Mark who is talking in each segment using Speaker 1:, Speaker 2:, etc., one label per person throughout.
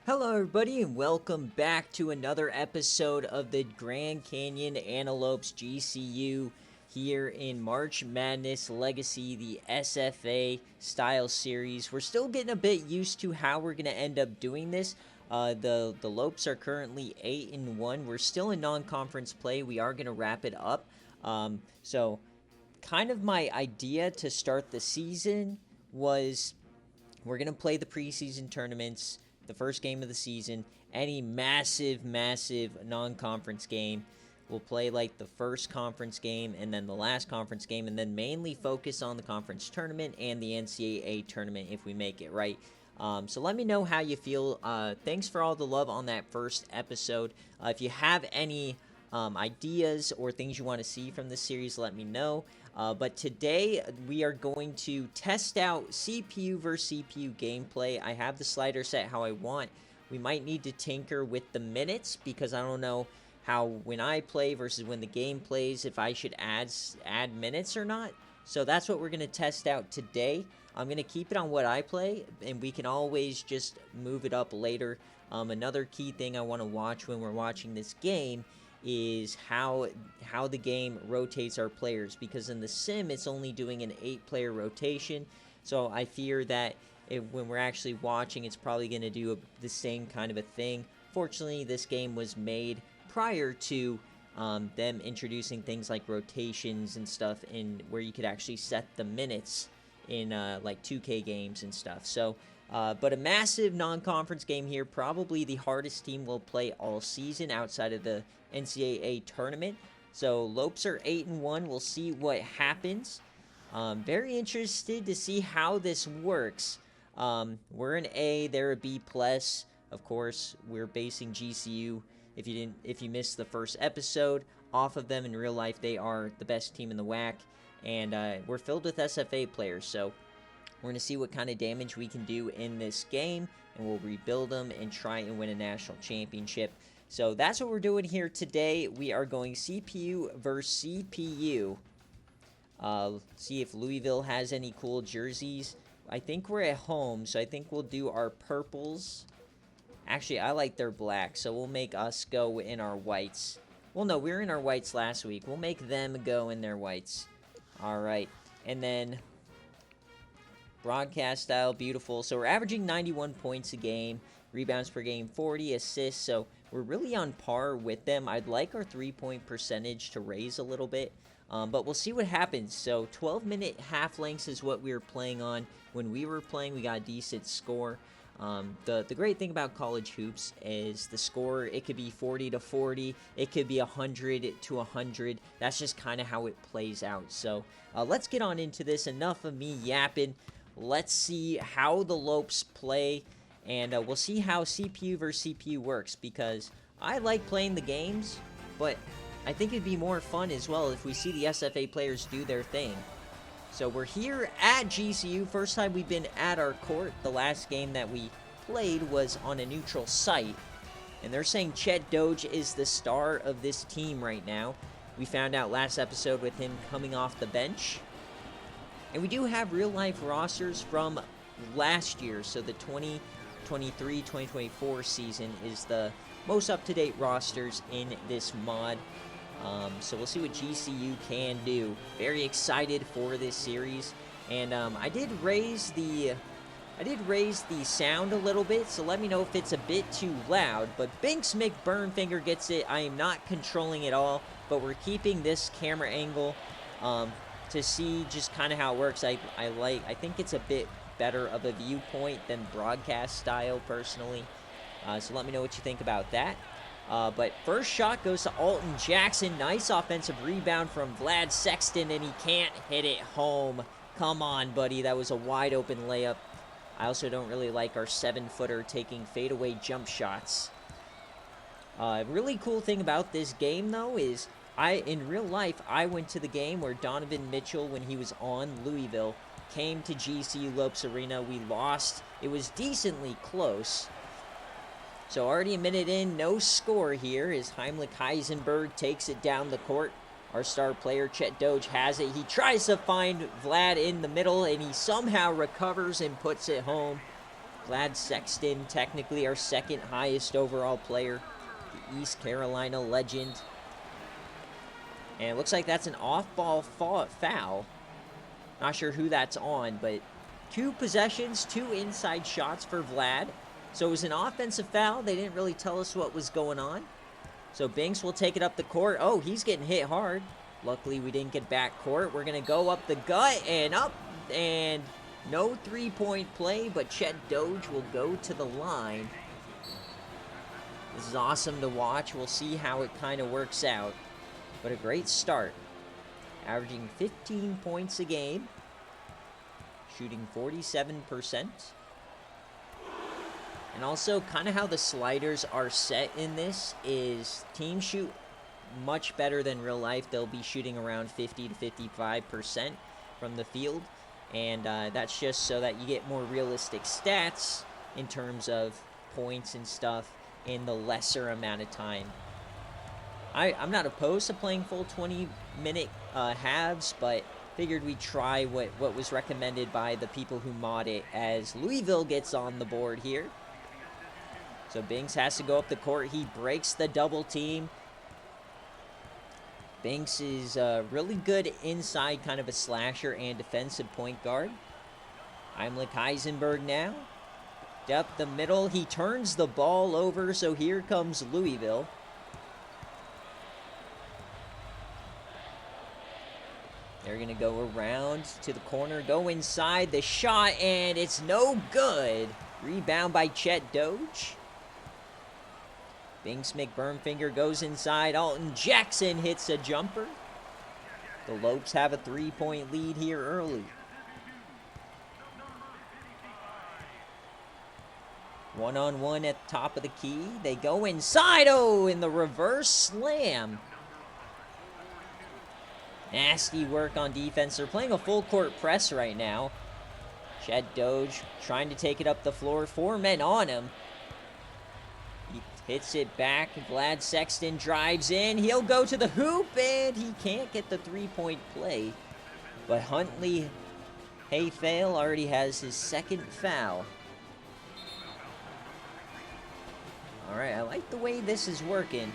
Speaker 1: Hello, everybody, and welcome back to another episode of the Grand Canyon Antelopes GCU here in March Madness Legacy, the SFA style series. We're still getting a bit used to how we're going to end up doing this. The Lopes are currently 8-1. We're still in non-conference play. We are going to wrap it up. So, kind of my idea to start the season was we're going to play the preseason tournaments, the first game of the season, any massive non-conference game. We'll play like the first conference game and then the last conference game, and then mainly focus on the conference tournament and the NCAA tournament if we make it, right? So let me know how you feel. Thanks for all the love on that first episode. If you have any ideas or things you want to see from this series, let me know. But today we are going to test out CPU versus CPU gameplay. I have the slider set how I want. We might need to tinker with the minutes because I don't know how when I play versus when the game plays, if I should add minutes or not. So that's what we're going to test out today. I'm going to keep it on what I play, and we can always just move it up later. Another key thing I want to watch when we're watching this game is how the game rotates our players, because in the sim it's only doing an 8-player rotation. So I fear that when we're actually watching, it's probably going to do the same kind of a thing. Fortunately, this game was made prior to them introducing things like rotations and stuff, in where you could actually set the minutes in like 2K games and stuff. So but a massive non-conference game here, probably the hardest team we'll play all season outside of the NCAA tournament. So Lopes are 8-1. We'll see what happens. Very interested to see how this works. We're an A, they're a B plus. Of course, we're basing GCU, if you missed the first episode, off of them. In real life, they are the best team in the WAC, and we're filled with SFA players. So we're going to see what kind of damage we can do in this game, and we'll rebuild them and try and win a national championship. So that's what we're doing here today. We are going CPU versus CPU. See if Louisville has any cool jerseys. I think we're at home, so I think we'll do our purples. Actually, I like their black, so we'll make us go in our whites. Well, no, we were in our whites last week. We'll make them go in their whites. All right, and then broadcast style, beautiful. So we're averaging 91 points a game, rebounds per game 40, assists, so we're really on par with them. I'd like our 3-point percentage to raise a little bit, but we'll see what happens. So 12-minute half lengths is what we were playing on. When we were playing, we got a decent score. The great thing about college hoops is the score, it could be 40-40, it could be 100-100. That's just kind of how it plays out. So let's get on into this. Enough of me yapping. Let's see how the Lopes play, and we'll see how CPU versus CPU works, because I like playing the games, but I think it'd be more fun as well if we see the SFA players do their thing. So we're here at GCU. First time we've been at our court. The last game that we played was on a neutral site, and they're saying Chet Doge is the star of this team right now. We found out last episode with him coming off the bench. And we do have real-life rosters from last year, so the 2023-2024 season is the most up-to-date rosters in this mod. So we'll see what GCU can do. Very excited for this series, and I did raise the sound a little bit, so let me know if it's a bit too loud. But Binks McBurnfinger gets it. I am not controlling it all, but we're keeping this camera angle to see just kind of how it works. I think it's a bit better of a viewpoint than broadcast style, personally. So let me know what you think about that. But first shot goes to Alton Jackson. Nice offensive rebound from Vlad Sexton, and he can't hit it home. Come on, buddy. That was a wide open layup. I also don't really like our 7-footer taking fadeaway jump shots. Really cool thing about this game, though, is in real life, I went to the game where Donovan Mitchell, when he was on Louisville, came to GCU Lopes Arena. We lost. It was decently close. So already a minute in, no score here as Heimlich Heisenberg takes it down the court. Our star player, Chet Doge, has it. He tries to find Vlad in the middle, and he somehow recovers and puts it home. Glad Sexton, technically our second highest overall player. The East Carolina legend. And it looks like that's an off-ball foul. Not sure who that's on, but 2 possessions, 2 inside shots for Vlad. So it was an offensive foul. They didn't really tell us what was going on. So Binks will take it up the court. Oh, he's getting hit hard. Luckily, we didn't get back court. We're going to go up the gut and up. And no three-point play, but Chet Doge will go to the line. This is awesome to watch. We'll see how it kind of works out. But a great start. Averaging 15 points a game. Shooting 47%. And also, kind of how the sliders are set in this is teams shoot much better than real life. They'll be shooting around 50 to 55% from the field. And that's just so that you get more realistic stats in terms of points and stuff in the lesser amount of time. I'm not opposed to playing full 20-minute halves, but figured we'd try what was recommended by the people who mod it as Louisville gets on the board here. So Binks has to go up the court. He breaks the double team. Binks is really good inside, kind of a slasher and defensive point guard. Heimlich Heisenberg now. Up the middle. He turns the ball over, so here comes Louisville. They're going to go around to the corner, go inside, the shot, and it's no good. Rebound by Chet Doge. Binks McBurnfinger goes inside. Alton Jackson hits a jumper. The Lopes have a 3-point lead here early. One-on-one at the top of the key. They go inside. Oh, in the reverse slam. Nasty work on defense. They're playing a full court press right now. Chet Doge trying to take it up the floor. 4 men on him. He hits it back. Glad Sexton drives in. He'll go to the hoop, and he can't get the 3-point play. But Huntley Hayfail already has his 2nd foul. All right, I like the way this is working.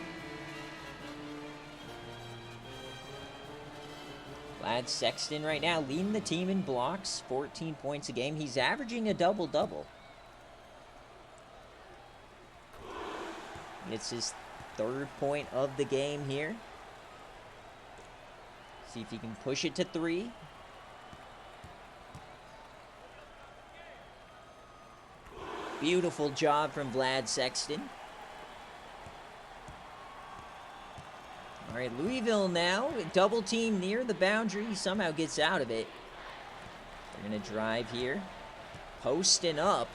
Speaker 1: Glad Sexton right now leading the team in blocks, 14 points a game. He's averaging a double-double. It's his 3rd point of the game here. See if he can push it to 3. Beautiful job from Vlad Sexton. All right, Louisville now, double team near the boundary. He somehow gets out of it. They're going to drive here. Posting up.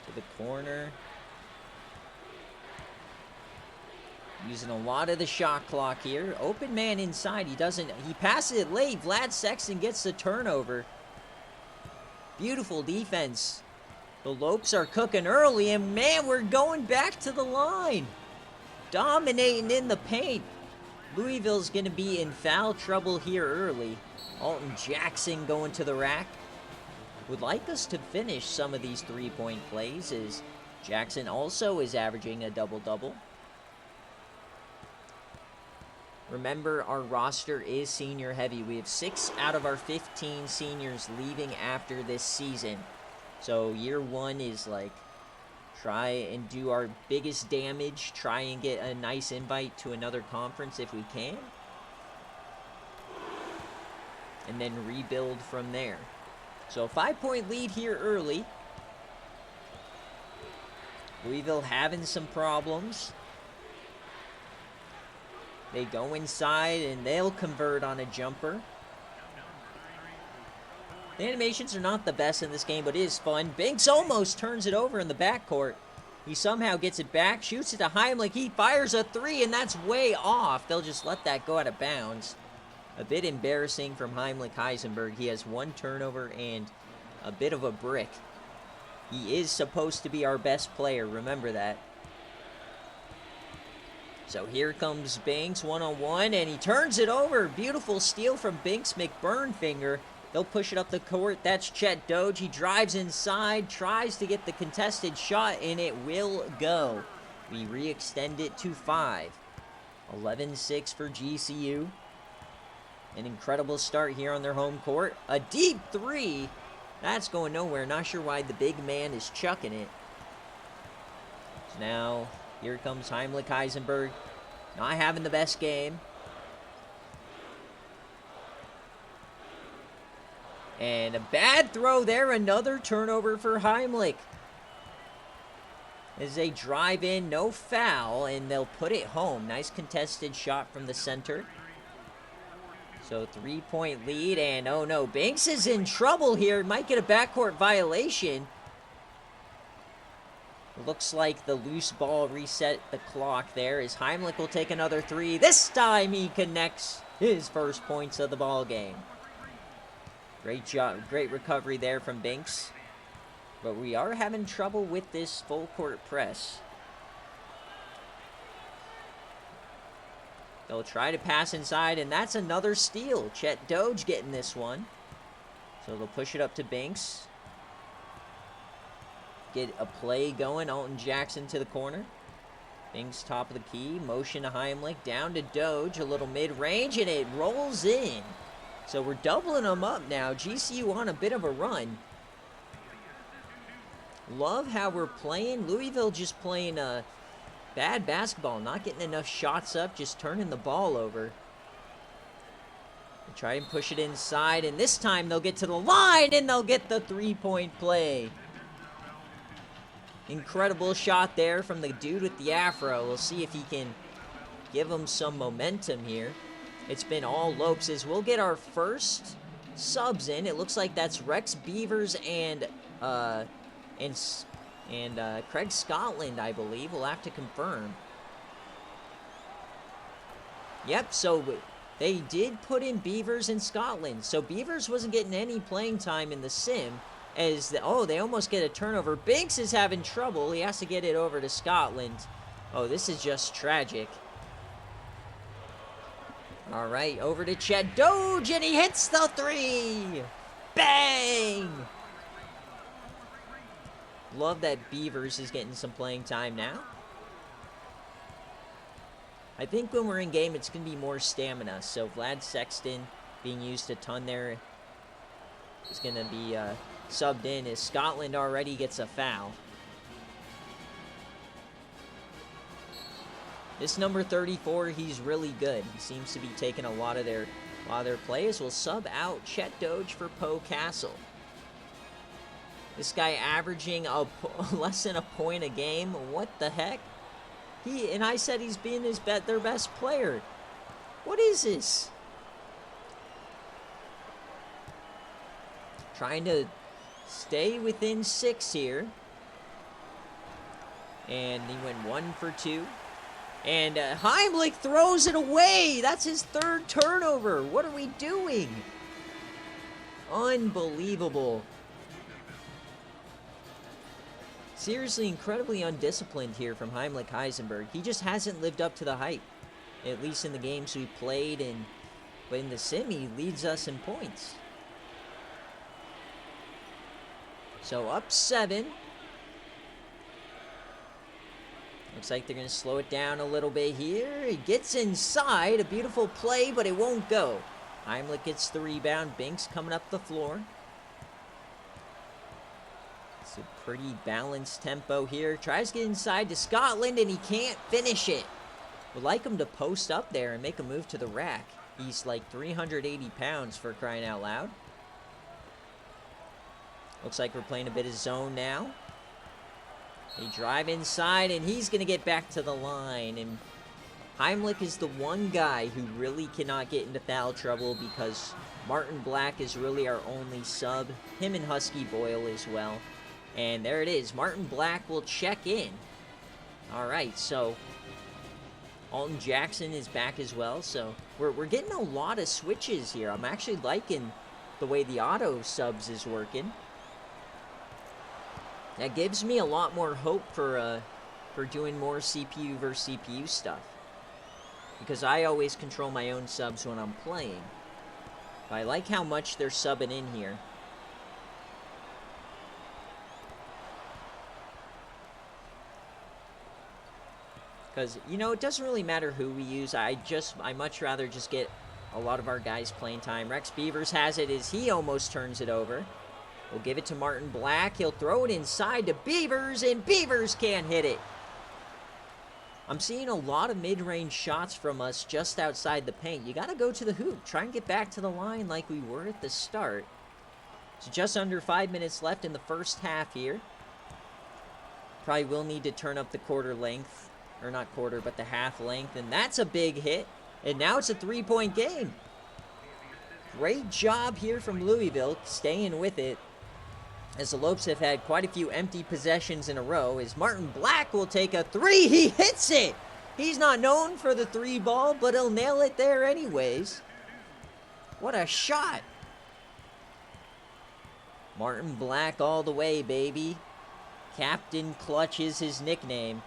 Speaker 1: To the corner. Using a lot of the shot clock here. Open man inside. He passes it late. Vlad Sexton gets the turnover. Beautiful defense. The Lopes are cooking early, and man, we're going back to the line. Dominating in the paint. Louisville's going to be in foul trouble here early. Alton Jackson going to the rack. Would like us to finish some of these 3-point plays, as Jackson also is averaging a double-double. Remember, our roster is senior heavy. We have 6 out of our 15 seniors leaving after this season. So year 1 is like, try and do our biggest damage, try and get a nice invite to another conference if we can. And then rebuild from there. So 5-point lead here early. Louisville having some problems. They go inside and they'll convert on a jumper. The animations are not the best in this game, but it is fun. Binks almost turns it over in the backcourt. He somehow gets it back, shoots it to Heimlich. He fires a 3, and that's way off. They'll just let that go out of bounds. A bit embarrassing from Heimlich Heisenberg. He has 1 turnover and a bit of a brick. He is supposed to be our best player. Remember that. So here comes Binks, one-on-one, and he turns it over. Beautiful steal from Binks McBurnfinger. They'll push it up the court. That's Chet Doge. He drives inside, tries to get the contested shot, and it will go. We re-extend it to 5. 11-6 for GCU. An incredible start here on their home court. A deep 3. That's going nowhere. Not sure why the big man is chucking it. So now, here comes Heimlich Heisenberg. Not having the best game. And a bad throw there. Another turnover for Heimlich. As they drive in, no foul, and they'll put it home. Nice contested shot from the center. So 3-point lead, and oh no, Banks is in trouble here. Might get a backcourt violation. Looks like the loose ball reset the clock there, as Heimlich will take another 3. This time he connects his first points of the ball game. Great job, great recovery there from Banks. But we are having trouble with this full court press. They'll try to pass inside, and that's another steal. Chet Doge getting this one. So they'll push it up to Banks. Get a play going. Alton Jackson to the corner. Banks top of the key. Motion to Heimlich. Down to Doge. A little mid-range, and it rolls in. So we're doubling them up now. GCU on a bit of a run. Love how we're playing. Louisville just playing bad basketball. Not getting enough shots up. Just turning the ball over. They try and push it inside. And this time they'll get to the line. And they'll get the 3-point play. Incredible shot there from the dude with the afro. We'll see if he can give them some momentum here. It's been all Lopes. As we'll get our first subs in. It looks like that's Rex Beavers and Craig Scotland, I believe. We'll have to confirm. Yep, so they did put in Beavers and Scotland. So Beavers wasn't getting any playing time in the sim. Oh, they almost get a turnover. Banks is having trouble. He has to get it over to Scotland. Oh, this is just tragic. All right, over to Chet Doge, and he hits the 3. Bang! Love that Beavers is getting some playing time now. I think when we're in game, it's going to be more stamina. So Vlad Sexton being used a ton there is going to be subbed in as Scotland already gets a foul. This number 34, he's really good. He seems to be taking a lot of their players. Will sub out Chet Doge for Poe Castle. This guy averaging less than a point a game. What the heck? And I said he's being their best player. What is this? Trying to stay within 6 here. And he went 1 for 2. And Heimlich throws it away. That's his 3rd turnover. What are we doing? Unbelievable. Seriously, incredibly undisciplined here from Heimlich Heisenberg. He just hasn't lived up to the hype, at least in the games we played. But in the sim, he leads us in points. So up 7. Looks like they're going to slow it down a little bit here. He gets inside. A beautiful play, but it won't go. Heimlich gets the rebound. Banks coming up the floor. It's a pretty balanced tempo here. Tries to get inside to Scotland, and he can't finish it. Would like him to post up there and make a move to the rack. He's like 380 pounds for crying out loud. Looks like we're playing a bit of zone now. They drive inside, and he's going to get back to the line. And Heimlich is the one guy who really cannot get into foul trouble because Martin Black is really our only sub. Him and Husky Boyle as well. And there it is. Martin Black will check in. All right, so Alton Jackson is back as well. So we're getting a lot of switches here. I'm actually liking the way the auto subs is working. That gives me a lot more hope for doing more CPU versus CPU stuff. Because I always control my own subs when I'm playing. But I like how much they're subbing in here. Because, you know, it doesn't really matter who we use. I much rather just get a lot of our guys playing time. Rex Beavers has it as he almost turns it over. We'll give it to Martin Black. He'll throw it inside to Beavers, and Beavers can't hit it. I'm seeing a lot of mid-range shots from us just outside the paint. You got to go to the hoop. Try and get back to the line like we were at the start. So just under 5 minutes left in the first half here. Probably will need to turn up the quarter length. Or not quarter, but the half length. And that's a big hit. And now it's a three-point game. Great job here from Louisville, staying with it. As the Lopes have had quite a few empty possessions in a row. As Martin Black will take a three. He hits it! He's not known for the three ball, but he'll nail it there anyways. What a shot. Martin Black all the way, baby. Captain Clutch is his nickname.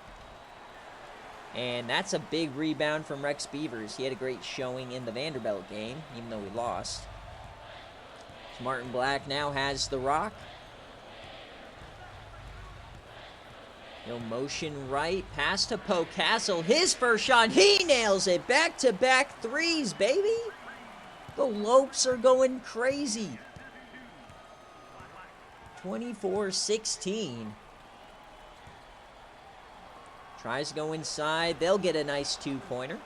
Speaker 1: And that's a big rebound from Rex Beavers. He had a great showing in the Vanderbilt game, even though we lost. So Martin Black now has the rock. He'll motion right, pass to Poe Castle. His first shot, he nails it. Back-to-back threes, baby. The Lopes are going crazy. 24-16. Tries to go inside. They'll get a nice two-pointer.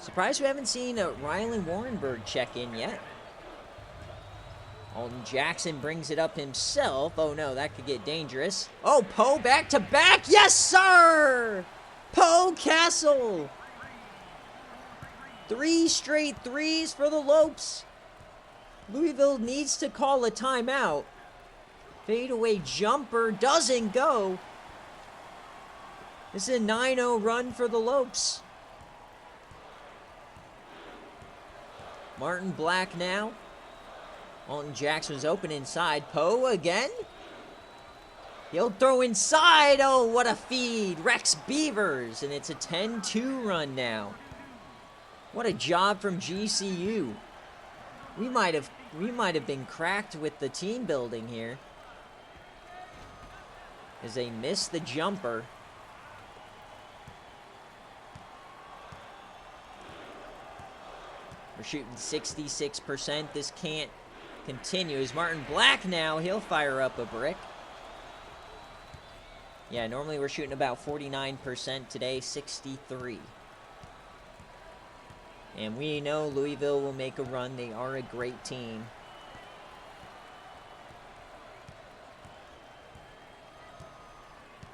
Speaker 1: Surprised we haven't seen Rylan Warrenberg check in yet. Alton Jackson brings it up himself. Oh, no, that could get dangerous. Oh, Poe back-to-back. Yes, sir! Poe Castle. 3 straight threes for the Lopes. Louisville needs to call a timeout. Fadeaway jumper doesn't go. This is a 9-0 run for the Lopes. Martin Black now. Alton Jackson's open inside. Poe again. He'll throw inside. Oh, what a feed. Rex Beavers. And it's a 10-2 run now. What a job from GCU. We might have been cracked with the team building here. As they miss the jumper. We're shooting 66%. This can't continue. As Martin Black now, he'll fire up a brick. Yeah, normally we're shooting about 49%. Today, 63%. And we know Louisville will make a run. They are a great team.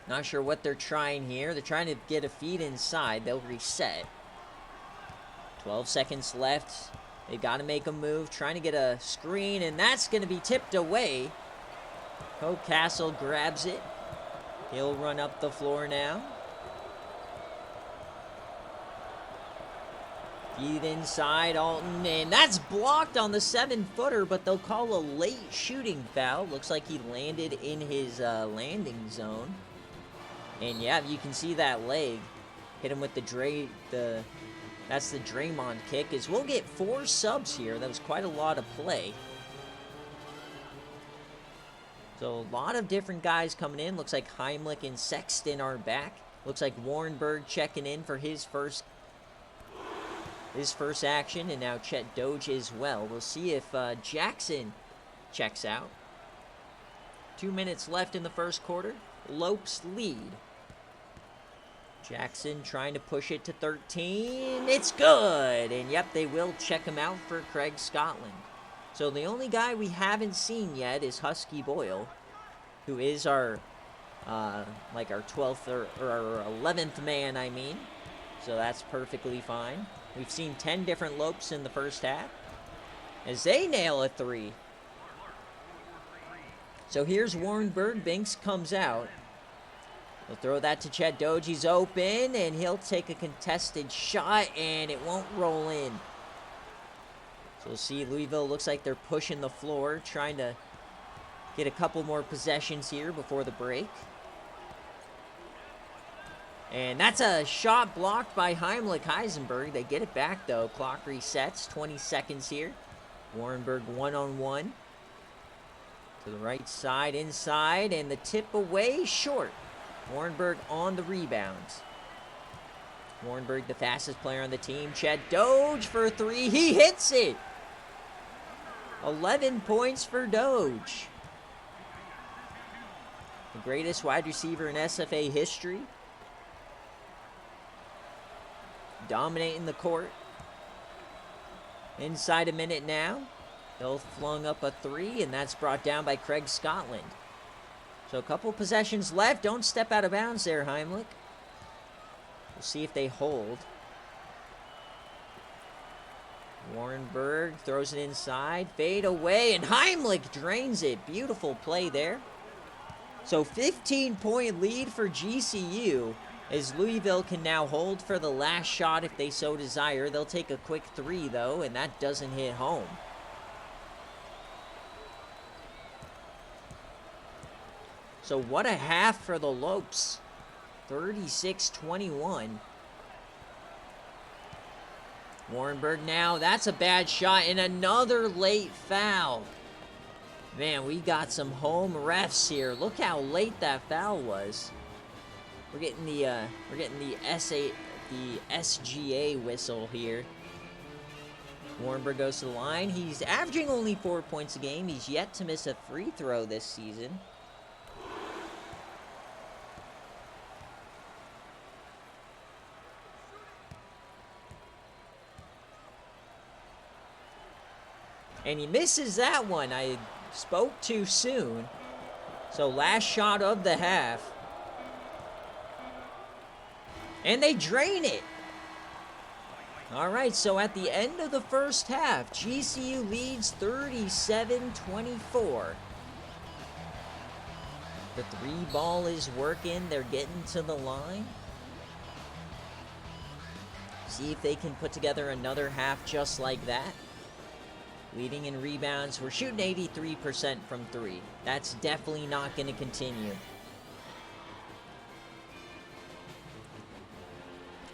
Speaker 1: Not sure what they're trying here. They're trying to get a feed inside. They'll reset. 12 seconds left. They've got to make a move. Trying to get a screen, and that's going to be tipped away. Poe Castle grabs it. He'll run up the floor now. Feed inside, Alton, and that's blocked on the 7-footer, but they'll call a late shooting foul. Looks like he landed in his landing zone. And yeah, you can see that leg. Hit him with that's the Draymond kick. As we'll get 4 subs here. That was quite a lot of play. So a lot of different guys coming in. Looks like Heimlich and Sexton are back. Looks like Warrenberg checking in for his first action, and now Chet Doge as well. We'll see if Jackson checks out. 2 minutes left in the first quarter. Lopes lead. Jackson trying to push it to 13. It's good! And yep, they will check him out for Craig Scotland. So the only guy we haven't seen yet is Husky Boyle, who is our, our 12th or our 11th man, I mean. So that's perfectly fine. We've seen 10 different Lopes in the first half. As they nail a 3. So here's Warrenberg. Binks comes out. He'll throw that to Chet Doge. He's open, and he'll take a contested shot, and it won't roll in. So we'll see. Louisville looks like they're pushing the floor, trying to get a couple more possessions here before the break. And that's a shot blocked by Heimlich Heisenberg. They get it back, though. Clock resets. 20 seconds here. Warrenberg one-on-one. To the right side, inside, and the tip away, short. Warrenberg on the rebound. Warrenberg, the fastest player on the team. Chad Doge for 3. He hits it! 11 points for Doge. The greatest wide receiver in SFA history. Dominating the court. Inside a minute now. They'll flung up a 3, and that's brought down by Craig Scotland. So a couple possessions left. Don't step out of bounds there, Heimlich. We'll see if they hold. Warrenberg throws it inside. Fade away, and Heimlich drains it. Beautiful play there. So 15-point lead for GCU, as Louisville can now hold for the last shot if they so desire. They'll take a quick 3, though, and that doesn't hit home. So what a half for the Lopes. 36-21. Warrenberg now. That's a bad shot, and another late foul. Man, we got some home refs here. Look how late that foul was. We're getting the SGA whistle here. Warrenberg goes to the line. He's averaging only 4 points a game. He's yet to miss a free throw this season. And he misses that one. I spoke too soon. So last shot of the half. And they drain it. All right, so at the end of the first half, GCU leads 37-24. The 3 ball is working. They're getting to the line. See if they can put together another half just like that. Leading in rebounds. We're shooting 83% from 3. That's definitely not going to continue.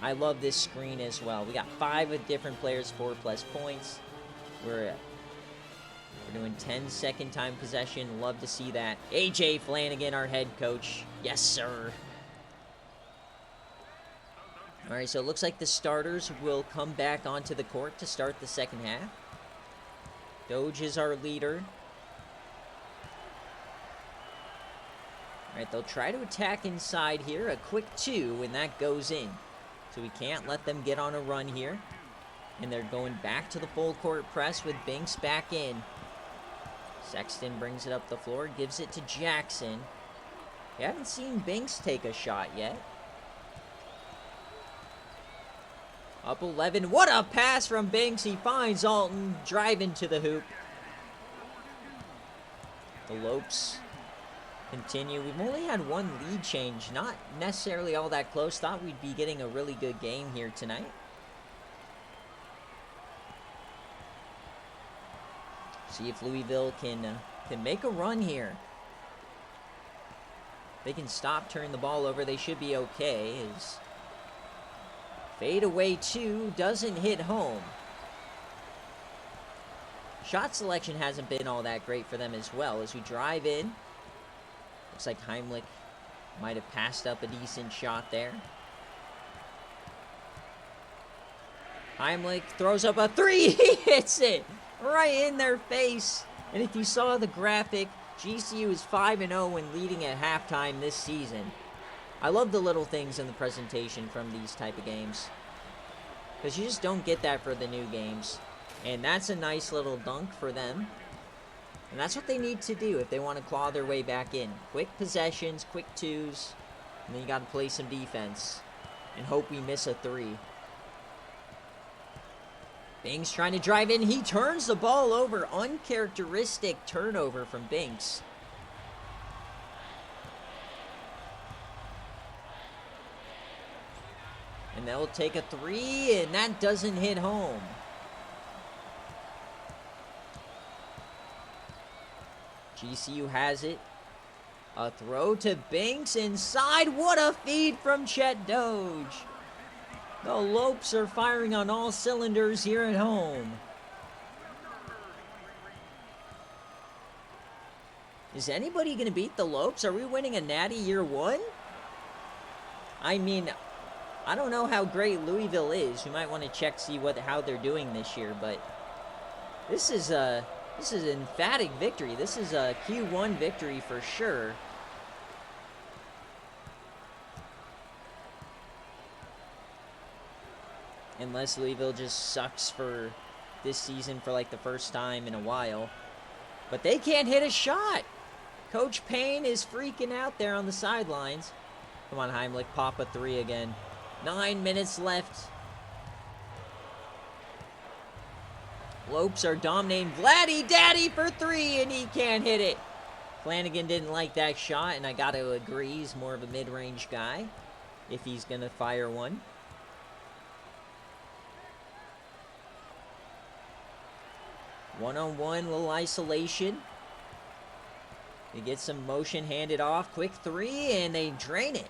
Speaker 1: I love this screen as well. We got 5 different players, 4+ points. We're doing 10-second time possession. Love to see that. AJ Flanagan, our head coach. Yes, sir. All right, so it looks like the starters will come back onto the court to start the second half. Doge is our leader. All right, they'll try to attack inside here. A quick 2, and that goes in. So we can't let them get on a run here. And they're going back to the full court press with Binks back in. Sexton brings it up the floor, gives it to Jackson. We haven't seen Binks take a shot yet. Up 11. What a pass from Binks. He finds Alton driving to the hoop. The Lopes continue. We've only had 1 lead change. Not necessarily all that close. Thought we'd be getting a really good game here tonight. See if Louisville can make a run here. They can stop turning the ball over. They should be okay. His fade away 2 doesn't hit home. Shot selection hasn't been all that great for them as well. As we drive in, looks like Heimlich might have passed up a decent shot there. Heimlich throws up a 3. He hits it right in their face. And if you saw the graphic, GCU is 5-0 when leading at halftime this season. I love the little things in the presentation from these type of games, because you just don't get that for the new games. And that's a nice little dunk for them. And that's what they need to do if they want to claw their way back in. Quick possessions, quick 2s, and then you got to play some defense and hope we miss a 3. Binks trying to drive in. He turns the ball over. Uncharacteristic turnover from Binks. And they'll take a 3, and that doesn't hit home. GCU has it. A throw to Binks inside. What a feed from Chet Doge. The Lopes are firing on all cylinders here at home. Is anybody going to beat the Lopes? Are we winning a natty year one? I mean, I don't know how great Louisville is. You might want to check, see how they're doing this year, but this is an emphatic victory. This is a Q1 victory for sure. Unless Louisville just sucks for this season for like the first time in a while. But they can't hit a shot. Coach Payne is freaking out there on the sidelines. Come on, Heimlich, pop a three again. 9 minutes left. Lopes are dominating. Vladdy Daddy for three, and he can't hit it. Flanagan didn't like that shot, and I got to agree. He's more of a mid-range guy if he's going to fire one. One-on-one, little isolation. They get some motion handed off. Quick three, and they drain it.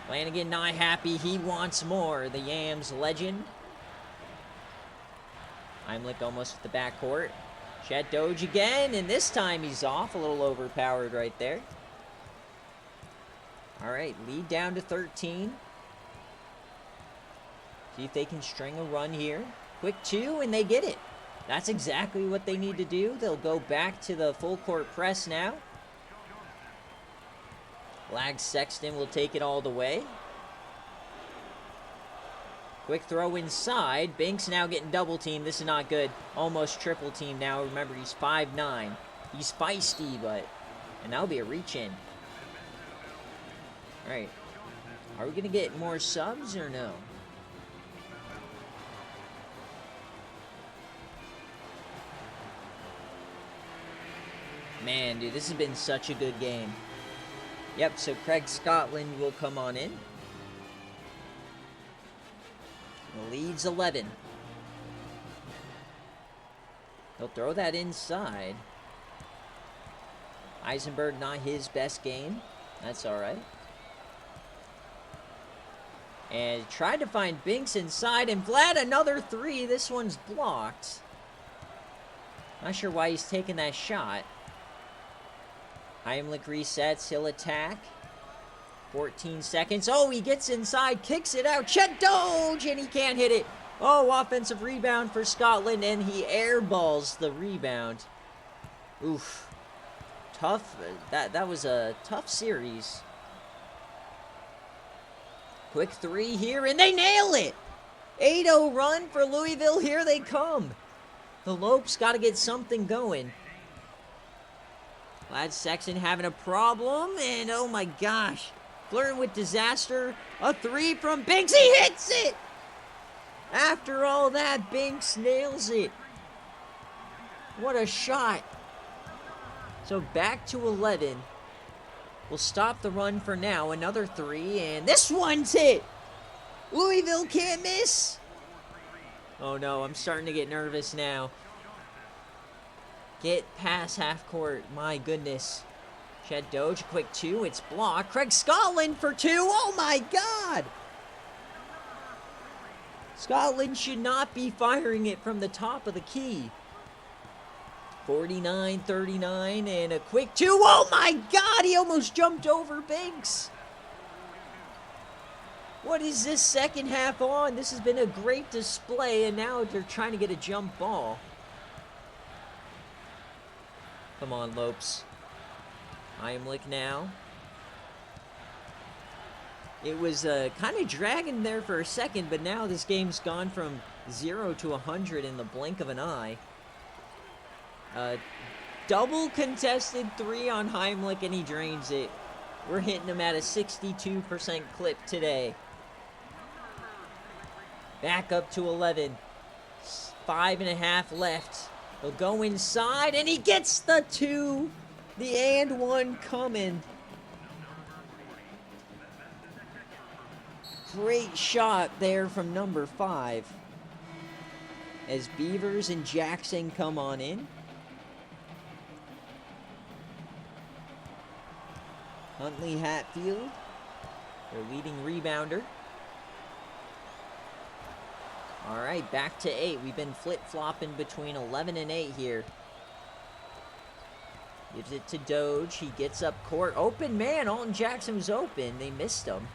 Speaker 1: Flanagan not happy. He wants more. The Yams legend. Heimlich almost at the backcourt. Chet Doge again, and this time he's off. A little overpowered right there. All right, lead down to 13. See if they can string a run here. Quick two, and they get it. That's exactly what they need to do. They'll go back to the full court press now. Lag Sexton will take it all the way. Quick throw inside. Binks now getting double teamed. This is not good. Almost triple team now. Remember, he's 5'9". He's feisty, but... And that'll be a reach in. All right. Are we going to get more subs or no? Man, dude, this has been such a good game. Yep, so Craig Scotland will come on in. The lead's 11. He'll throw that inside. Eisenberg, not his best game. That's all right. And tried to find Binks inside, and Vlad another three. This one's blocked. Not sure why he's taking that shot. Heimlich resets, he'll attack. 14 seconds. Oh, he gets inside, kicks it out. Chet Doge, and he can't hit it. Oh, offensive rebound for Scotland, and he airballs the rebound. Oof. Tough. That was a tough series. Quick three here, and they nail it. 8-0 run for Louisville. Here they come. The Lopes got to get something going. Vlad Sexton having a problem, and oh my gosh. Flirting with disaster. A three from Binks. He hits it! After all that, Binks nails it. What a shot. So back to 11. We'll stop the run for now. Another three, and this one's hit. Louisville can't miss. Oh no, I'm starting to get nervous now. Get past half court. My goodness. Chet Doge, quick two. It's blocked. Craig Scotland for two. Oh my God. Scotland should not be firing it from the top of the key. 49-39 and a quick two. Oh my God. He almost jumped over Binks. What is this second half on? This has been a great display, and now they're trying to get a jump ball. Come on, Lopes. Heimlich now. It was kind of dragging there for a second, but now this game's gone from 0 to 100 in the blink of an eye. Double contested three on Heimlich, and he drains it. We're hitting him at a 62% clip today. Back up to 11. 5.5 left. He'll go inside, and he gets the two. The and one coming. Great shot there from number 5. As Beavers and Jackson come on in. Huntley Hatfield, their leading rebounder. All right, back to 8. We've been flip-flopping between 11 and 8 here. Gives it to Doge. He gets up court. Open man. Alton Jackson was open. They missed him.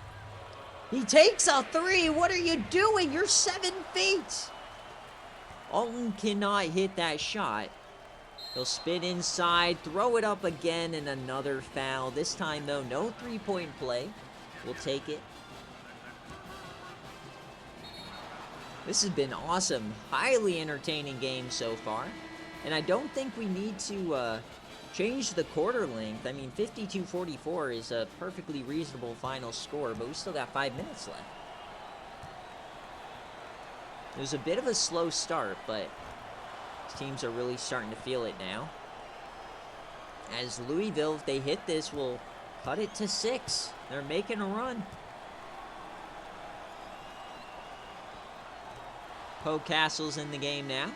Speaker 1: He takes a 3. What are you doing? You're 7 feet. Alton cannot hit that shot. He'll spin inside, throw it up again, and another foul. This time, though, no three-point play. We'll take it. This has been awesome. Highly entertaining game so far. And I don't think we need to change the quarter length. I mean, 52-44 is a perfectly reasonable final score, but we still got 5 minutes left. It was a bit of a slow start, but teams are really starting to feel it now. As Louisville, if they hit this, will cut it to 6. They're making a run. Poe Castle's in the game now.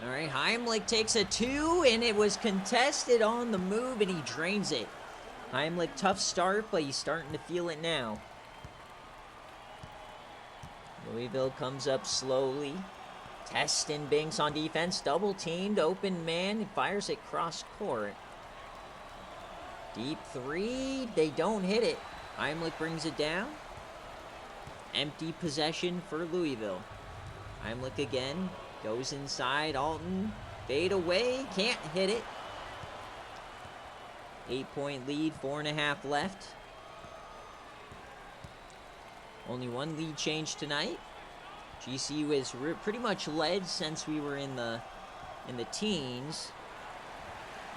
Speaker 1: All right, Heimlich takes a 2, and it was contested on the move, and he drains it. Heimlich, tough start, but he's starting to feel it now. Louisville comes up slowly. Teston Binks on defense, double teamed, open man, he fires it cross court. Deep 3, they don't hit it. Heimlich brings it down. Empty possession for Louisville. Heimlich again. Goes inside, Alton, fade away, can't hit it. 8-point lead, 4.5 left. Only one lead change tonight. GCU is pretty much led since we were in the teens.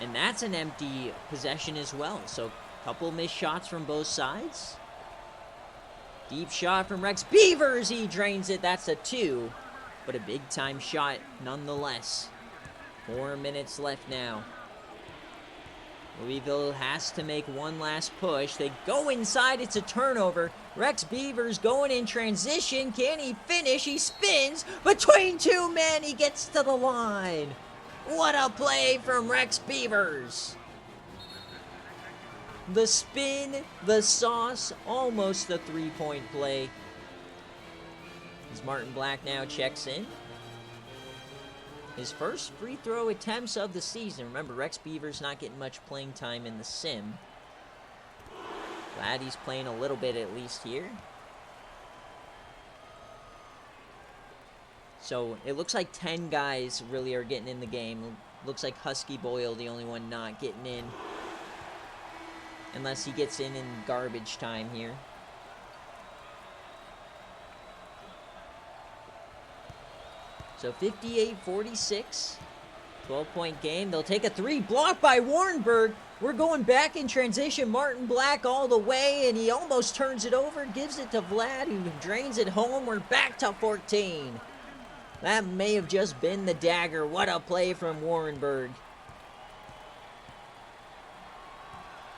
Speaker 1: And that's an empty possession as well. So a couple missed shots from both sides. Deep shot from Rex Beavers, he drains it, that's a 2. But a big-time shot nonetheless. 4 minutes left now. Louisville has to make one last push. They go inside. It's a turnover. Rex Beavers going in transition. Can he finish? He spins between 2 men. He gets to the line. What a play from Rex Beavers. The spin, the sauce, almost a 3-point play. As Martin Black now checks in. His first free throw attempts of the season. Remember, Rex Beavers not getting much playing time in the sim. Glad he's playing a little bit at least here. So it looks like 10 guys really are getting in the game. Looks like Husky Boyle the only one not getting in. Unless he gets in garbage time here. So 58-46, 12-point game. They'll take a 3, blocked by Warrenberg. We're going back in transition. Martin Black all the way, and he almost turns it over, gives it to Vlad, who drains it home. We're back to 14. That may have just been the dagger. What a play from Warrenberg.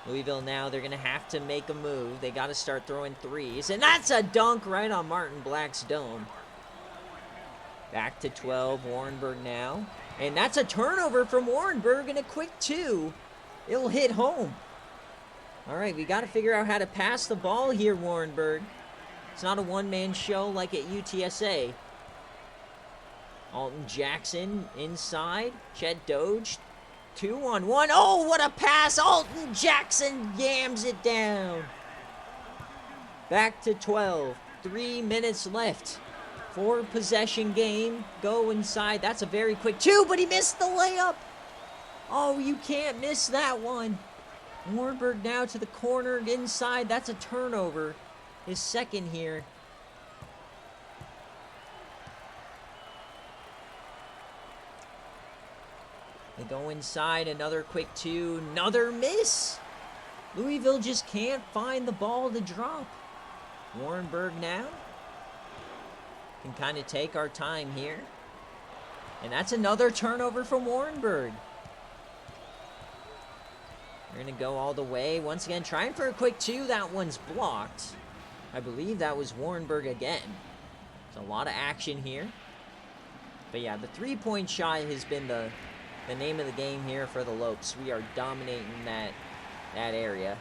Speaker 1: Louisville now, they're going to have to make a move. They got to start throwing threes, and that's a dunk right on Martin Black's dome. Back to 12, Warrenberg now. And that's a turnover from Warrenberg and a quick 2. It'll hit home. All right, we got to figure out how to pass the ball here, Warrenberg. It's not a one-man show like at UTSA. Alton Jackson inside. Chet Doge, 2-on-1. Oh, what a pass. Alton Jackson yams it down. Back to 12. 3 minutes left. 4-possession game. Go inside. That's a very quick 2, but he missed the layup. Oh, you can't miss that one. Warrenberg now to the corner inside. That's a turnover. His second here. They go inside. Another quick 2. Another miss. Louisville just can't find the ball to drop. Warrenberg now. Can kind of take our time here. And that's another turnover from Warrenberg. They're going to go all the way. Once again, trying for a quick 2. That one's blocked. I believe that was Warrenberg again. There's a lot of action here. But yeah, the 3-point shot has been the name of the game here for the Lopes. We are dominating that area.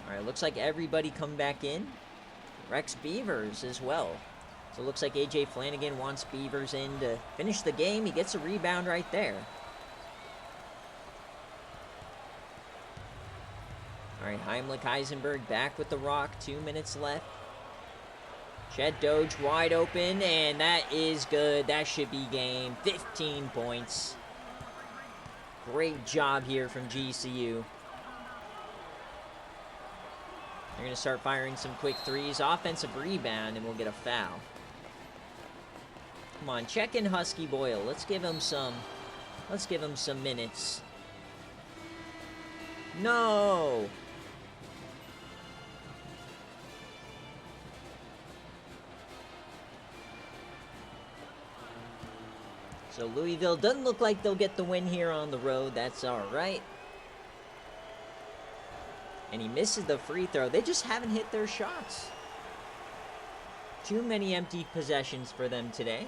Speaker 1: All right, looks like everybody come back in. Rex Beavers as well. So it looks like A.J. Flanagan wants Beavers in to finish the game. He gets a rebound right there. All right, Heimlich Heisenberg back with the rock. 2 minutes left. Chet Doge wide open, and that is good. That should be game. 15 points. Great job here from GCU. They're going to start firing some quick threes. Offensive rebound, and we'll get a foul. Come on, check in Husky Boyle. Let's give him some minutes. No! So Louisville doesn't look like they'll get the win here on the road. That's all right. And he misses the free throw. They just haven't hit their shots. Too many empty possessions for them today.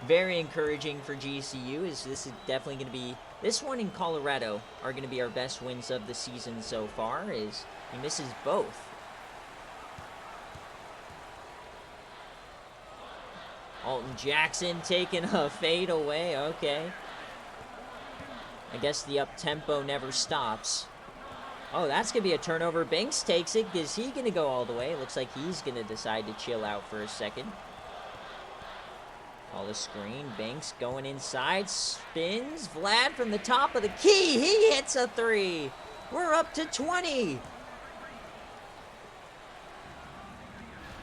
Speaker 1: Very encouraging for GCU, as this is definitely going to be... This one in Colorado are going to be our best wins of the season so far, as he misses both. Alton Jackson taking a fade away. Okay. I guess the up-tempo never stops. Oh, that's going to be a turnover. Banks takes it. Is he going to go all the way? It looks like he's going to decide to chill out for a second. Call the screen. Banks going inside. Spins. Vlad from the top of the key. He hits a 3. We're up to 20.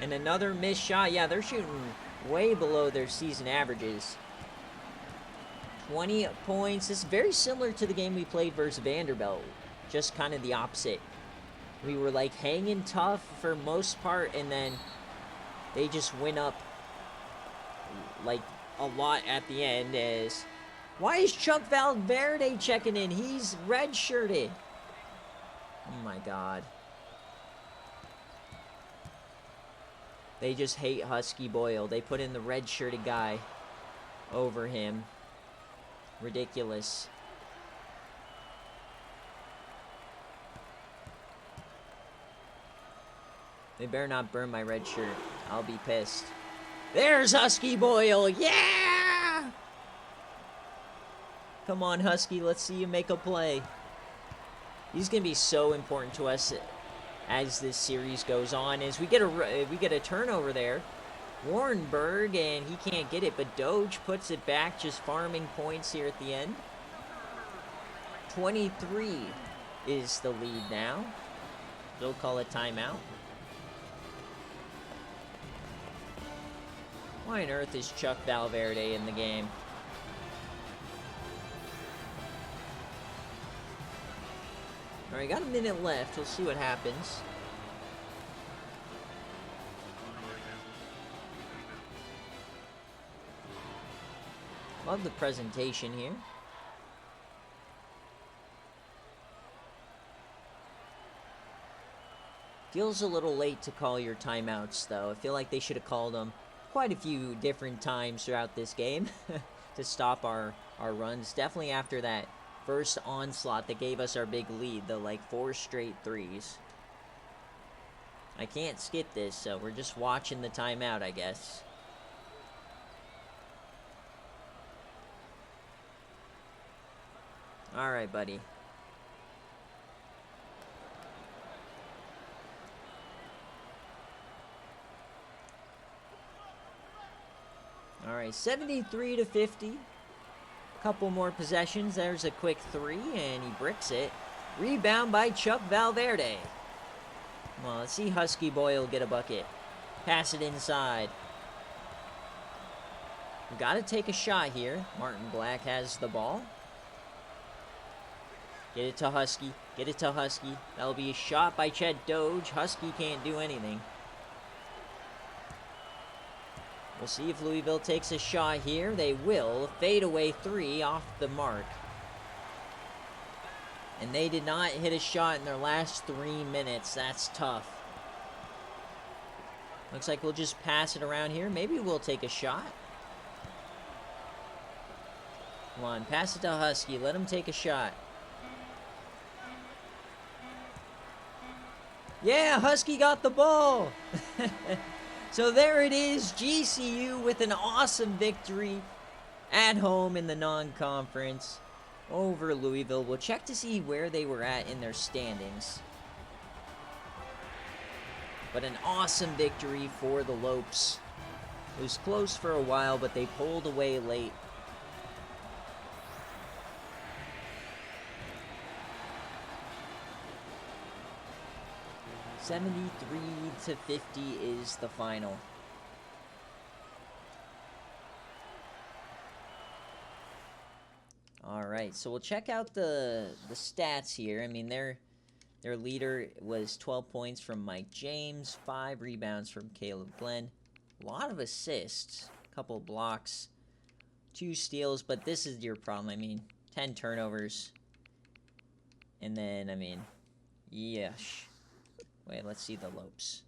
Speaker 1: And another missed shot. Yeah, they're shooting way below their season averages. 20 points. This is very similar to the game we played versus Vanderbilt. Just kind of the opposite. We were like hanging tough for most part, and then they just went up like a lot at the end. As why is Chuck Valverde checking in? He's red-shirted. Oh my God. They just hate Husky Boyle. They put in the red-shirted guy over him. Ridiculous. They better not burn my red shirt. I'll be pissed. There's Husky Boyle. Yeah! Come on, Husky. Let's see you make a play. He's going to be so important to us as this series goes on. As we get a turnover there. Warrenberg, and he can't get it, but Doge puts it back, just farming points here at the end. 23 is the lead now. They'll call a timeout. Why on earth is Chuck Valverde in the game? All right, got a minute left. We'll see what happens. Love the presentation here. Feels a little late to call your timeouts, though. I feel like they should have called them quite a few different times throughout this game to stop our runs. Definitely after that first onslaught that gave us our big lead, the like 4 straight threes. I can't skip this, so we're just watching the timeout, I guess. All right, buddy. All right, 73 to 50. Couple more possessions. There's a quick 3, and he bricks it. Rebound by Chuck Valverde. Well, let's see Husky Boyle get a bucket. Pass it inside. We've got to take a shot here. Martin Black has the ball. Get it to Husky. Get it to Husky. That'll be a shot by Chet Doge. Husky can't do anything. We'll see if Louisville takes a shot here. They will. Fadeaway 3 off the mark. And they did not hit a shot in their last 3 minutes. That's tough. Looks like we'll just pass it around here. Maybe we'll take a shot. Come on, pass it to Husky. Let him take a shot. Yeah, Husky got the ball. So there it is. GCU with an awesome victory at home in the non-conference over Louisville. We'll check to see where they were at in their standings. But an awesome victory for the Lopes. It was close for a while, but they pulled away late. $73-50 is the final. All right, so we'll check out the stats here. I mean, their leader was 12 points from Mike James, 5 rebounds from Caleb Glenn, a lot of assists, a couple blocks, 2 steals, but this is your problem. I mean, 10 turnovers. And then, I mean, yeesh. Wait, let's see the Lopes.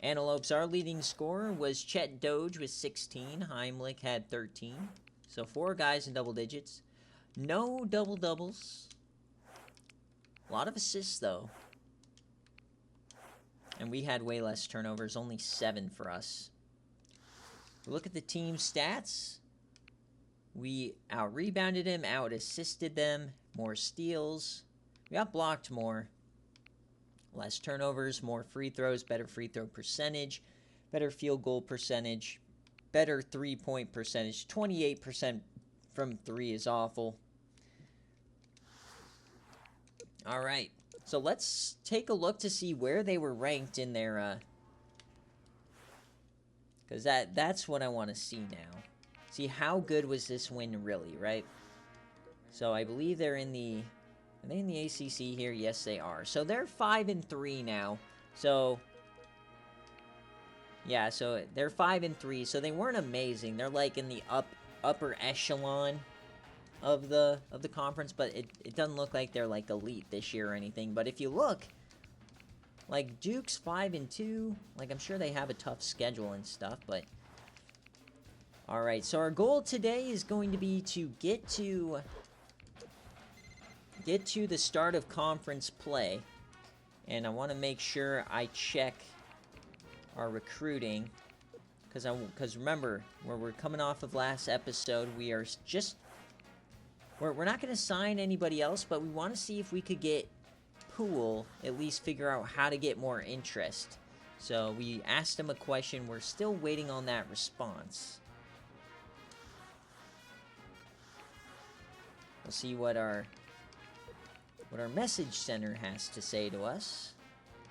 Speaker 1: Antelopes, our leading scorer was Chet Doge with 16. Heimlich had 13. So 4 guys in double digits. No double-doubles. A lot of assists, though. And we had way less turnovers, only 7 for us. Look at the team stats. We out-rebounded him, out-assisted them, more steals. We out-blocked more. Less turnovers, more free throws, better free throw percentage, better field goal percentage, better three-point percentage. 28% from 3 is awful. All right, so let's take a look to see where they were ranked in their, because that's what I want to see now. See how good was this win really, right? So I believe they're in the... Are they in the ACC here? Yes, they are. So they're 5-3 now. So, yeah, so they're 5-3. So they weren't amazing. They're like in the upper echelon of the conference, but it doesn't look like they're like elite this year or anything. But if you look, like Duke's 5-2. Like I'm sure they have a tough schedule and stuff, but all right. So our goal today is going to be to get to the start of conference play, and I want to make sure I check our recruiting, because remember, where we're coming off of last episode, we are just we're not going to sign anybody else, but we want to see if we could get Poole at least figure out how to get more interest. So we asked him a question. We're still waiting on that response. We'll see what our message center has to say to us.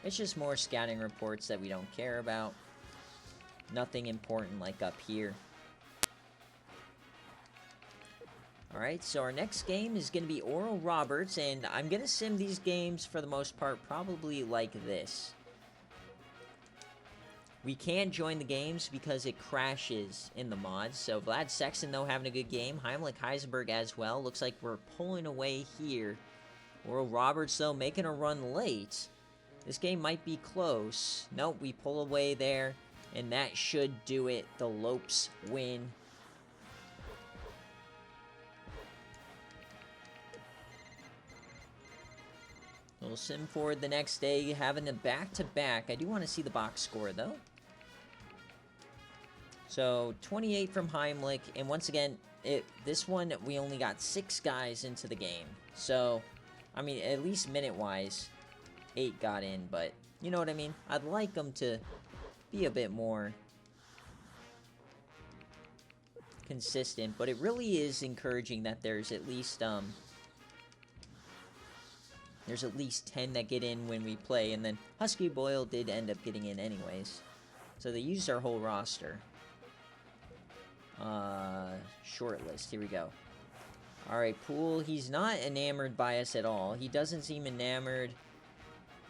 Speaker 1: It's just more scouting reports that we don't care about. Nothing important like up here. Alright, so our next game is going to be Oral Roberts, and I'm going to sim these games for the most part probably like this. We can't join the games because it crashes in the mods. So Vlad Sexton, though, having a good game. Heimlich Heisenberg as well. Looks like we're pulling away here. Oral Roberts, though, making a run late. This game might be close. Nope, we pull away there, and that should do it. The Lopes win. We'll sim forward the next day, having a back-to-back. I do want to see the box score, though. So, 28 from Heimlich, and once again, this one, we only got 6 guys into the game. So, I mean, at least minute-wise, 8 got in, but you know what I mean? I'd like them to be a bit more consistent, but it really is encouraging that there's at least 10 that get in when we play, and then Husky Boyle did end up getting in anyways. So they used our whole roster. Short list, here we go. Alright, Poole, he's not enamored by us at all. He doesn't seem enamored.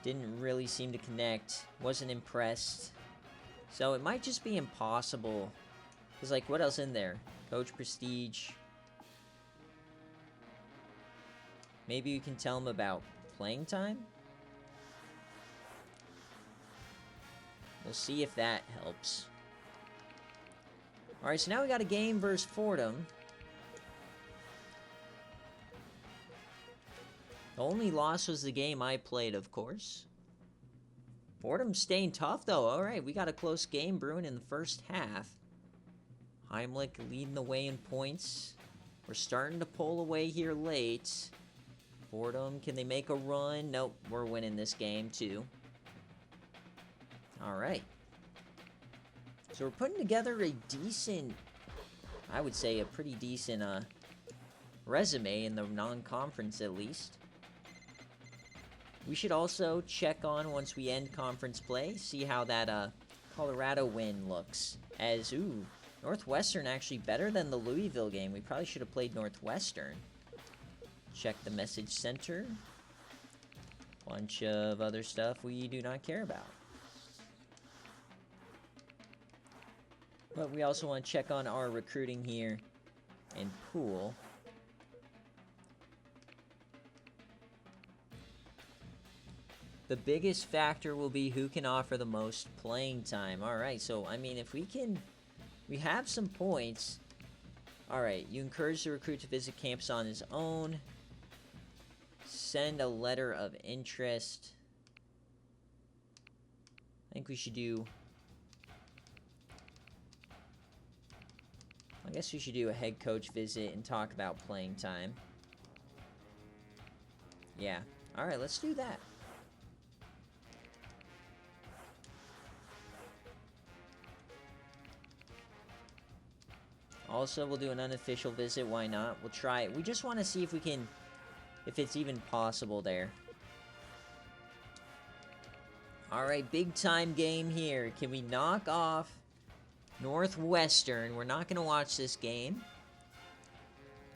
Speaker 1: Didn't really seem to connect. Wasn't impressed. So it might just be impossible Because, like, what else in there? Coach Prestige. Maybe you can tell them about playing time? We'll see if that helps. Alright, so now we got a game versus Fordham. The only loss was the game I played, of course. Fordham staying tough, though. Alright, we got a close game brewing in the first half. Heimlich leading the way in points. We're starting to pull away here late. Fordham, can they make a run? Nope, we're winning this game, too. Alright. So we're putting together a decent, I would say a pretty decent resume in the non-conference at least. We should also check on, once we end conference play, see how that Colorado win looks. As, ooh, Northwestern actually better than the Louisville game. We probably should have played Northwestern. Check the message center. Bunch of other stuff we do not care about. But we also want to check on our recruiting here in pool. The biggest factor will be who can offer the most playing time. Alright, so, I mean, if we can... We have some points. Alright, you encourage the recruit to visit campus on his own. Send a letter of interest. I think we should do... I guess we should do a head coach visit and talk about playing time. Yeah. Alright, let's do that. Also, we'll do an unofficial visit. Why not? We'll try it. We just want to see if we can... If it's even possible there. Alright, big time game here. Can we knock off Northwestern? We're not going to watch this game.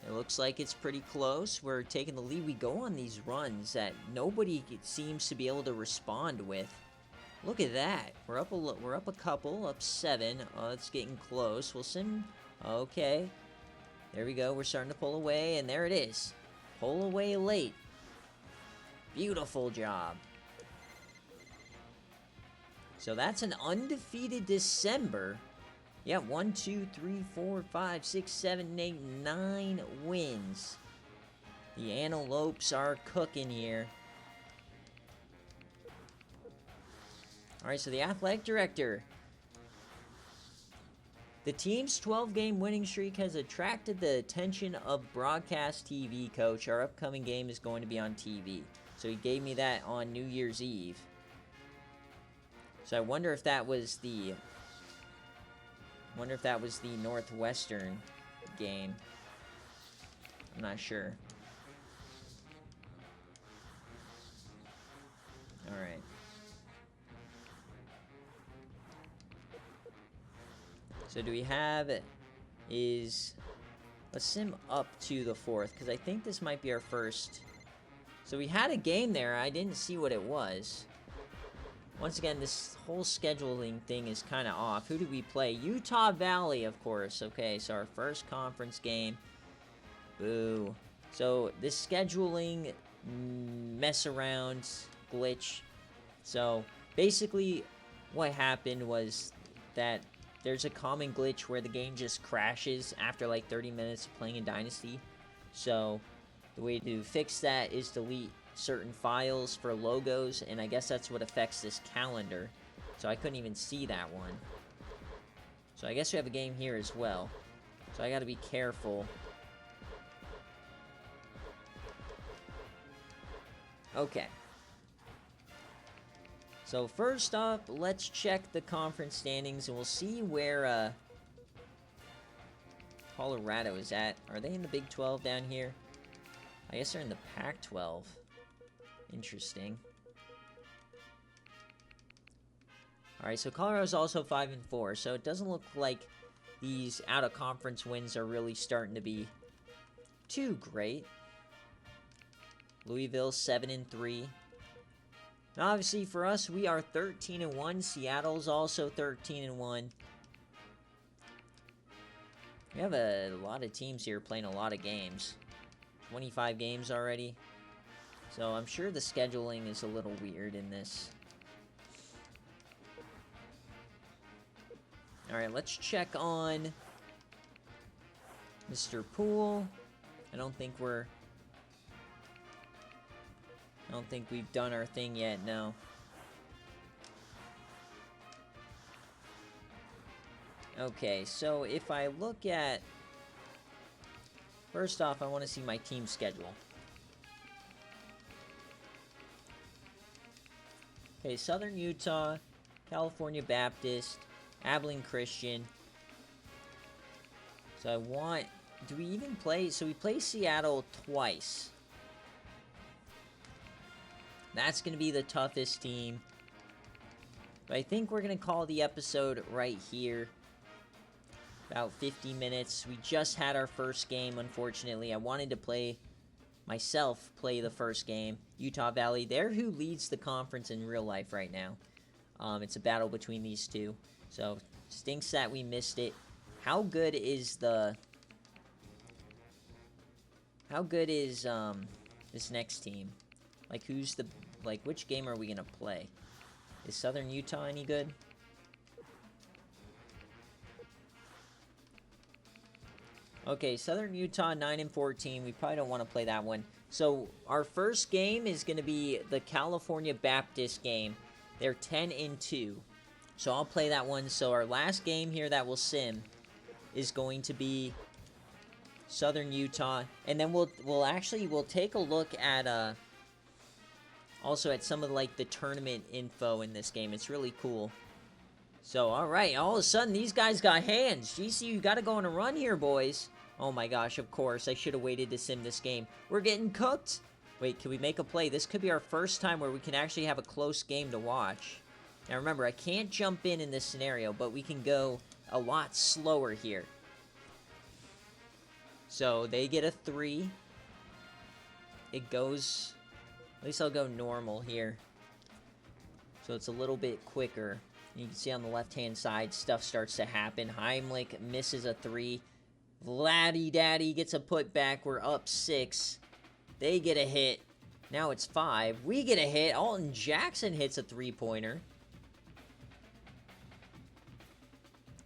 Speaker 1: It looks like it's pretty close. We're taking the lead. We go on these runs that nobody seems to be able to respond with. Look at that. We're up a couple, up 7. Oh, it's getting close. We'll send... Okay. There we go. We're starting to pull away, and there it is. Pull away late. Beautiful job. So that's an undefeated December. Yeah, 1, 2, 3, 4, 5, 6, 7, 8, 9 wins. The Antelopes are cooking here. Alright, so the athletic director. The team's 12-game winning streak has attracted the attention of broadcast TV coach. Our upcoming game is going to be on TV. So he gave me that on New Year's Eve. So I wonder if that was the... Northwestern game. I'm not sure. Alright. So do we have is... Let's sim up to the 4th, because I think this might be our first... So we had a game there. I didn't see what it was. Once again, this whole scheduling thing is kind of off. Who did we play? Utah Valley, of course. Okay, so our first conference game. Boo. So this scheduling mess around glitch. So basically what happened was that there's a common glitch where the game just crashes after like 30 minutes of playing in Dynasty. So the way to fix that is delete certain files for logos, and I guess that's what affects this calendar. So I couldn't even see that one. So I guess we have a game here as well. So I gotta be careful. Okay. So first up, let's check the conference standings, and we'll see where Colorado is at. Are they in the Big 12 down here? I guess they're in the Pac-12. Interesting. Alright, so Colorado's also 5-4, so it doesn't look like these out-of-conference wins are really starting to be too great. Louisville 7-3. Now, obviously, for us, we are 13-1. Seattle's also 13-1. We have a lot of teams here playing a lot of games. 25 games already. So I'm sure the scheduling is a little weird in this. Alright, let's check on Mr. Poole. I don't think we've done our thing yet, no. Okay, so if I look at... First off, I want to see my team schedule. Okay, Southern Utah, California Baptist, Abilene Christian. So I want... Do we even play... So we play Seattle twice. That's going to be the toughest team. But I think we're going to call the episode right here. About 50 minutes. We just had our first game, unfortunately. I wanted to play the first game. Utah Valley. They're who leads the conference in real life right now. It's a battle between these two. So, stinks that we missed it. How good is this next team? Like, which game are we gonna play? Is Southern Utah any good? Okay, Southern Utah 9-14. We probably don't want to play that one. So, our first game is going to be the California Baptist game. They're 10-2. So, I'll play that one. So, our last game here that we'll sim is going to be Southern Utah. And then we'll take a look at, also at some of, like, the tournament info in this game. It's really cool. So, alright, all of a sudden, these guys got hands. GCU, you gotta go on a run here, boys. Oh my gosh, of course, I should have waited to sim this game. We're getting cooked. Wait, can we make a play? This could be our first time where we can actually have a close game to watch. Now remember, I can't jump in this scenario, but we can go a lot slower here. So, they get a 3. It goes... At least I'll go normal here. So it's a little bit quicker. You can see on the left-hand side, stuff starts to happen. Heimlich misses a 3. Vladdy Daddy gets a putback. We're up 6. They get a hit. Now it's 5. We get a hit. Alton Jackson hits a 3-pointer.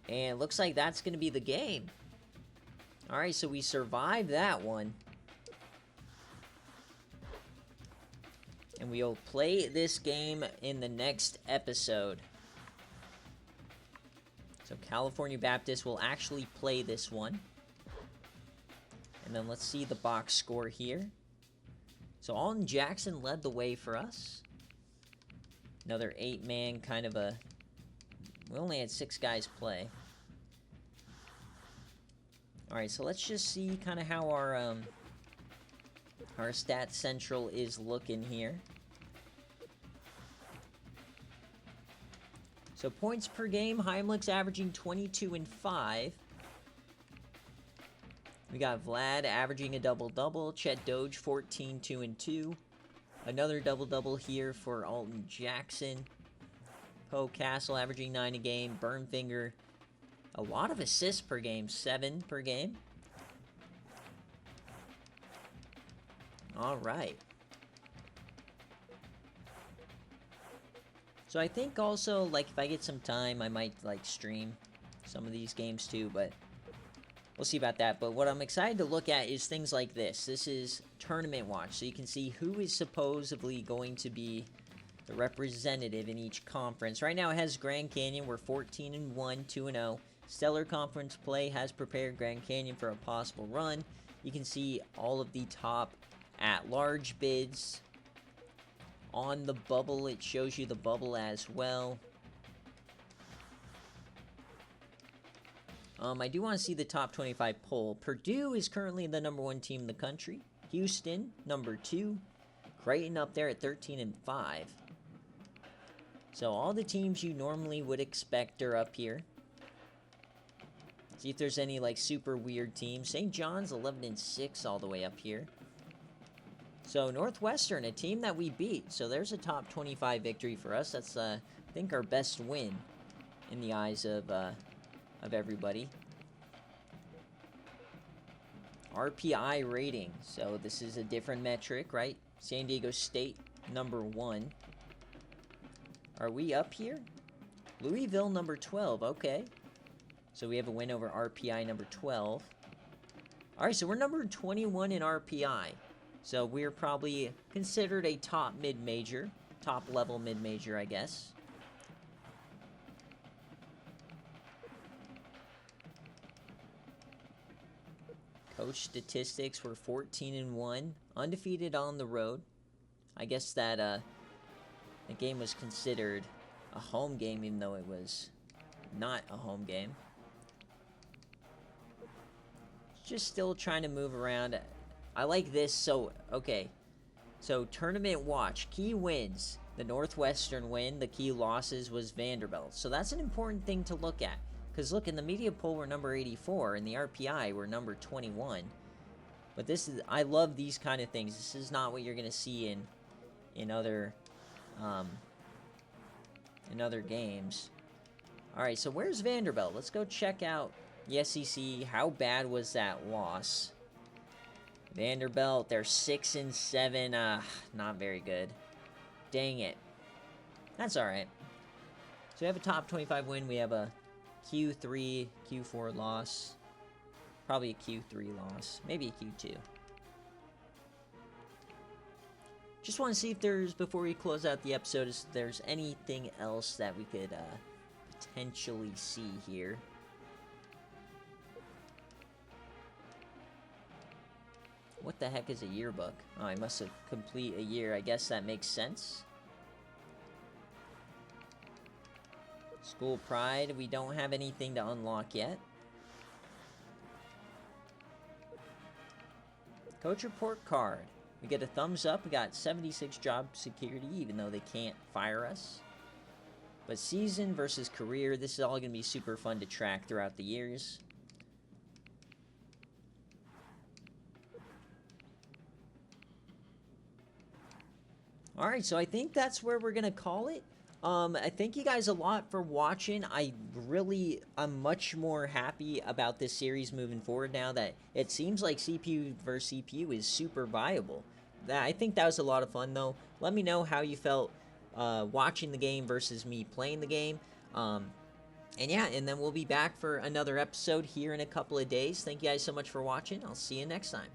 Speaker 1: And it looks like that's going to be the game. Alright, so we survived that one. And we'll play this game in the next episode. So California Baptist will actually play this one. And then let's see the box score here. So Alton Jackson led the way for us. Another 8-man kind of a... We only had 6 guys play. Alright, so let's just see kind of how our Stats Central is looking here. So points per game, Heimlich's averaging 22-5. We got Vlad averaging a double-double. Chet Doge 14, 2-2. Another double-double here for Alton Jackson. Poe Castle averaging 9 a game. Burnfinger, a lot of assists per game, 7 per game. All right. So I think also, like, if I get some time, I might, like, stream some of these games too, but we'll see about that. But what I'm excited to look at is things like this. This is Tournament Watch, so you can see who is supposedly going to be the representative in each conference. Right now it has Grand Canyon. We're 14-1, 2-0. Stellar Conference Play has prepared Grand Canyon for a possible run. You can see all of the top at-large bids. On the bubble, it shows you the bubble as well. I do want to see the top 25 poll. Purdue is currently the #1 team in the country. Houston, #2. Creighton up there at 13-5. So all the teams you normally would expect are up here. See if there's any, like, super weird teams. St. John's 11-6 all the way up here. So Northwestern, a team that we beat. So there's a top 25 victory for us. That's, I think, our best win in the eyes of everybody. RPI rating. So this is a different metric, right? San Diego State, number 1. Are we up here? Louisville, number 12. Okay. So we have a win over RPI, number 12. All right, so we're number 21 in RPI. So we're probably considered a top mid-major. Top-level mid-major, I guess. Coach statistics, we're 14-1. Undefeated on the road. I guess that the game was considered a home game, even though it was not a home game. Just still trying to move around. I like this. So, okay. So, tournament watch. Key wins. The Northwestern win. The key losses was Vanderbilt. So, that's an important thing to look at. Because, look, in the media poll, we're number 84. In the RPI, we're number 21. But this is... I love these kind of things. This is not what you're going to see in other games. Alright, so where's Vanderbilt? Let's go check out the SEC. How bad was that loss? Vanderbilt, they're 6-7. Not very good. Dang it. That's alright. So we have a top 25 win. We have a Q3, Q4 loss. Probably a Q3 loss. Maybe a Q2. Just want to see if there's, before we close out the episode, if there's anything else that we could potentially see here. What the heck is a yearbook? Oh, I must have complete a year. I guess that makes sense. School pride, we don't have anything to unlock yet. Coach report card. We get a thumbs up. We got 76 job security, even though they can't fire us. But season versus career, this is all going to be super fun to track throughout the years. Alright, so I think that's where we're going to call it. I thank you guys a lot for watching. I'm much more happy about this series moving forward now that it seems like CPU versus CPU is super viable. I think that was a lot of fun, though. Let me know how you felt watching the game versus me playing the game. And yeah, and then we'll be back for another episode here in a couple of days. Thank you guys so much for watching. I'll see you next time.